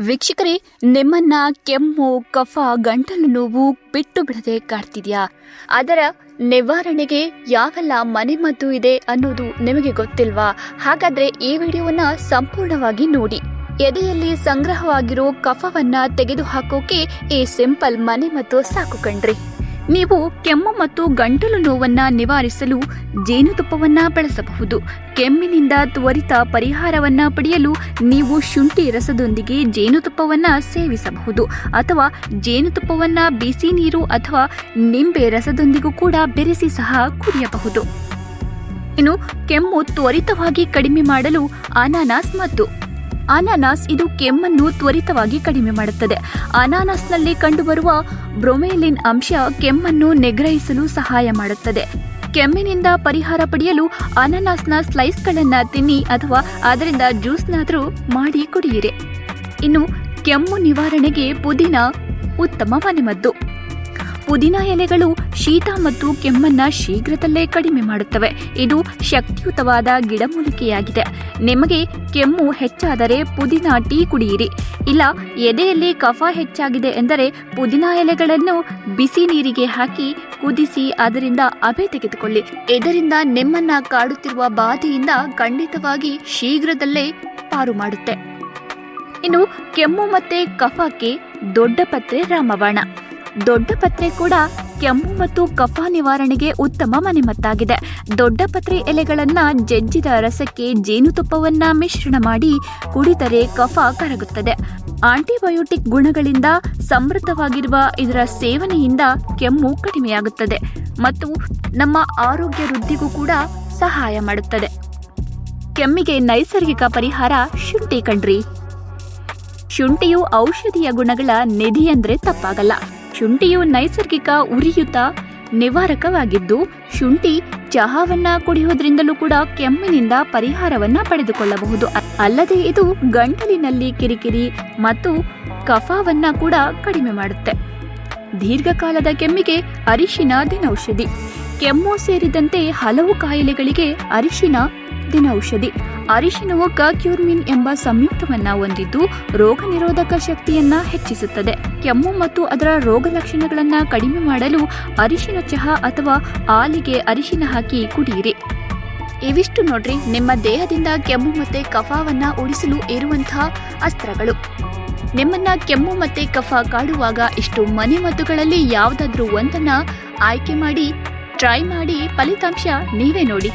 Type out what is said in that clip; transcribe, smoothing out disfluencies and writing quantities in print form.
ವೀಕ್ಷಕರೇ, ನಿಮ್ಮನ್ನ ಕೆಮ್ಮು, ಕಫ, ಗಂಟಲು ನೋವು ಬಿಟ್ಟು ಬಿಡದೆ ಕಾಡ್ತಿದ್ಯಾ? ಅದರ ನಿವಾರಣೆಗೆ ಯಾವೆಲ್ಲ ಮನೆಮದ್ದು ಇದೆ ಅನ್ನೋದು ನಿಮಗೆ ಗೊತ್ತಿಲ್ವಾ? ಹಾಗಾದ್ರೆ ಈ ವಿಡಿಯೋವನ್ನ ಸಂಪೂರ್ಣವಾಗಿ ನೋಡಿ. ಎದೆಯಲ್ಲಿ ಸಂಗ್ರಹವಾಗಿರೋ ಕಫವನ್ನ ತೆಗೆದುಹಾಕೋಕೆ ಈ ಸಿಂಪಲ್ ಮನೆಮದ್ದು ಸಾಕು ಕಣ್ರಿ. ನೀವು ಕೆಮ್ಮು ಮತ್ತು ಗಂಟಲು ನೋವನ್ನ ನಿವಾರಿಸಲು ಜೇನುತುಪ್ಪವನ್ನ ಬಳಸಬಹುದು. ಕೆಮ್ಮಿನಿಂದ ತ್ವರಿತ ಪರಿಹಾರವನ್ನ ಪಡೆಯಲು ನೀವು ಶುಂಠಿ ರಸದೊಂದಿಗೆ ಜೇನುತುಪ್ಪವನ್ನ ಸೇವಿಸಬಹುದು, ಅಥವಾ ಜೇನುತುಪ್ಪವನ್ನ ಬಿಸಿ ನೀರು ಅಥವಾ ನಿಂಬೆ ರಸದೊಂದಿಗೂ ಕೂಡ ಬೆರೆಸಿ ಸಹ ಕುಡಿಯಬಹುದು. ಇನ್ನು ಕೆಮ್ಮು ತ್ವರಿತವಾಗಿ ಕಡಿಮೆ ಮಾಡಲು ಅನಾನಸ್ ಮದ್ದು. ಅನಾನಸ್ ಇದು ಕೆಮ್ಮನ್ನು ತ್ವರಿತವಾಗಿ ಕಡಿಮೆ ಮಾಡುತ್ತದೆ. ಅನಾನಸ್ನಲ್ಲಿ ಕಂಡುಬರುವ ಬ್ರೊಮೆಲಿನ್ ಅಂಶ ಕೆಮ್ಮನ್ನು ನಿಗ್ರಹಿಸಲು ಸಹಾಯ ಮಾಡುತ್ತದೆ. ಕೆಮ್ಮಿನಿಂದ ಪರಿಹಾರ ಪಡೆಯಲು ಅನಾನಸ್ನ ಸ್ಲೈಸ್ಗಳನ್ನು ತಿನ್ನಿ ಅಥವಾ ಅದರಿಂದ ಜ್ಯೂಸ್ನಾದರೂ ಮಾಡಿ ಕುಡಿಯಿರಿ. ಇನ್ನು ಕೆಮ್ಮು ನಿವಾರಣೆಗೆ ಪುದೀನ ಉತ್ತಮ ಮನೆಮದ್ದು. ಪುದೀನ ಎಲೆಗಳು ಶೀತ ಮತ್ತು ಕೆಮ್ಮನ್ನ ಶೀಘ್ರದಲ್ಲೇ ಕಡಿಮೆ ಮಾಡುತ್ತವೆ. ಇದು ಶಕ್ತಿಯುತವಾದ ಗಿಡಮೂಲಿಕೆಯಾಗಿದೆ. ನಿಮಗೆ ಕೆಮ್ಮು ಹೆಚ್ಚಾದರೆ ಪುದೀನ ಟೀ ಕುಡಿಯಿರಿ. ಇಲ್ಲ, ಎದೆಯಲ್ಲಿ ಕಫ ಹೆಚ್ಚಾಗಿದೆ ಎಂದರೆ ಪುದೀನ ಎಲೆಗಳನ್ನು ಬಿಸಿ ನೀರಿಗೆ ಹಾಕಿ ಕುದಿಸಿ ಅದರಿಂದ ಹಬೆ ತೆಗೆದುಕೊಳ್ಳಿ. ಇದರಿಂದ ನಿಮ್ಮನ್ನ ಕಾಡುತ್ತಿರುವ ಬಾಧೆಯಿಂದ ಖಂಡಿತವಾಗಿ ಶೀಘ್ರದಲ್ಲೇ ಪಾರು ಮಾಡುತ್ತೆ. ಇನ್ನು ಕೆಮ್ಮು ಮತ್ತೆ ಕಫಕ್ಕೆ ದೊಡ್ಡಪತ್ರೆ ರಾಮಬಾಣ. ದೊಡ್ಡಪತ್ರೆ ಕೂಡ ಕೆಮ್ಮು ಮತ್ತು ಕಫ ನಿವಾರಣೆಗೆ ಉತ್ತಮ ಮನೆಮದ್ದಾಗಿದೆ. ದೊಡ್ಡಪತ್ರೆ ಎಲೆಗಳನ್ನ ಜಜ್ಜಿದ ರಸಕ್ಕೆ ಜೇನುತುಪ್ಪವನ್ನ ಮಿಶ್ರಣ ಮಾಡಿ ಕುಡಿದರೆ ಕಫ ಕರಗುತ್ತದೆ. ಆಂಟಿಬಯೋಟಿಕ್ ಗುಣಗಳಿಂದ ಸಮೃದ್ಧವಾಗಿರುವ ಇದರ ಸೇವನೆಯಿಂದ ಕೆಮ್ಮು ಕಡಿಮೆಯಾಗುತ್ತದೆ ಮತ್ತು ನಮ್ಮ ಆರೋಗ್ಯ ವೃದ್ಧಿಗೂ ಕೂಡ ಸಹಾಯ ಮಾಡುತ್ತದೆ. ಕೆಮ್ಮಿಗೆ ನೈಸರ್ಗಿಕ ಪರಿಹಾರ ಶುಂಠಿ ಕಣ್ರಿ. ಶುಂಠಿಯು ಔಷಧೀಯ ಗುಣಗಳ ನಿಧಿ ಅಂದ್ರೆ ತಪ್ಪಾಗಲ್ಲ. ಶುಂಠಿಯು ನೈಸರ್ಗಿಕ ಉರಿಯೂತ ನಿವಾರಕವಾಗಿದ್ದು, ಶುಂಠಿ ಚಹಾವನ್ನ ಕುಡಿಯೋದ್ರಿಂದಲೂ ಕೂಡ ಕೆಮ್ಮಿನಿಂದ ಪರಿಹಾರವನ್ನ ಪಡೆದುಕೊಳ್ಳಬಹುದು. ಅಲ್ಲದೆ ಇದು ಗಂಟಲಿನಲ್ಲಿ ಕಿರಿಕಿರಿ ಮತ್ತು ಕಫವನ್ನ ಕೂಡ ಕಡಿಮೆ ಮಾಡುತ್ತೆ. ದೀರ್ಘಕಾಲದ ಕೆಮ್ಮಿಗೆ ಅರಿಶಿನ ದಿನೌಷಧಿ. ಕೆಮ್ಮು ಸೇರಿದಂತೆ ಹಲವು ಕಾಯಿಲೆಗಳಿಗೆ ಅರಿಶಿನ ದಿನೌಷಧಿ. ಅರಿಶಿನವು ಕರ್ಕ್ಯೂಮಿನ್ ಎಂಬ ಸಂಯುಕ್ತವನ್ನ ಹೊಂದಿದ್ದು ರೋಗ ನಿರೋಧಕ ಶಕ್ತಿಯನ್ನ ಹೆಚ್ಚಿಸುತ್ತದೆ. ಕೆಮ್ಮು ಮತ್ತು ಅದರ ರೋಗ ಲಕ್ಷಣಗಳನ್ನ ಕಡಿಮೆ ಮಾಡಲು ಅರಿಶಿನ ಚಹಾ ಅಥವಾ ಹಾಲಿಗೆ ಅರಿಶಿನ ಹಾಕಿ ಕುಡಿಯಿರಿ. ಇವಿಷ್ಟು ನೋಡ್ರಿ ನಿಮ್ಮ ದೇಹದಿಂದ ಕೆಮ್ಮು ಮತ್ತೆ ಕಫವನ್ನ ಉಳಿಸಲು ಇರುವಂತಹ ಅಸ್ತ್ರಗಳು. ನಿಮ್ಮನ್ನ ಕೆಮ್ಮು ಮತ್ತೆ ಕಫ ಕಾಡುವಾಗ ಇಷ್ಟು ಮನೆಮದ್ದುಗಳಲ್ಲಿ ಯಾವುದಾದ್ರೂ ಒಂದನ್ನ ಆಯ್ಕೆ ಮಾಡಿ ಟ್ರೈ ಮಾಡಿ ಫಲಿತಾಂಶ ನೀವೇ ನೋಡಿ.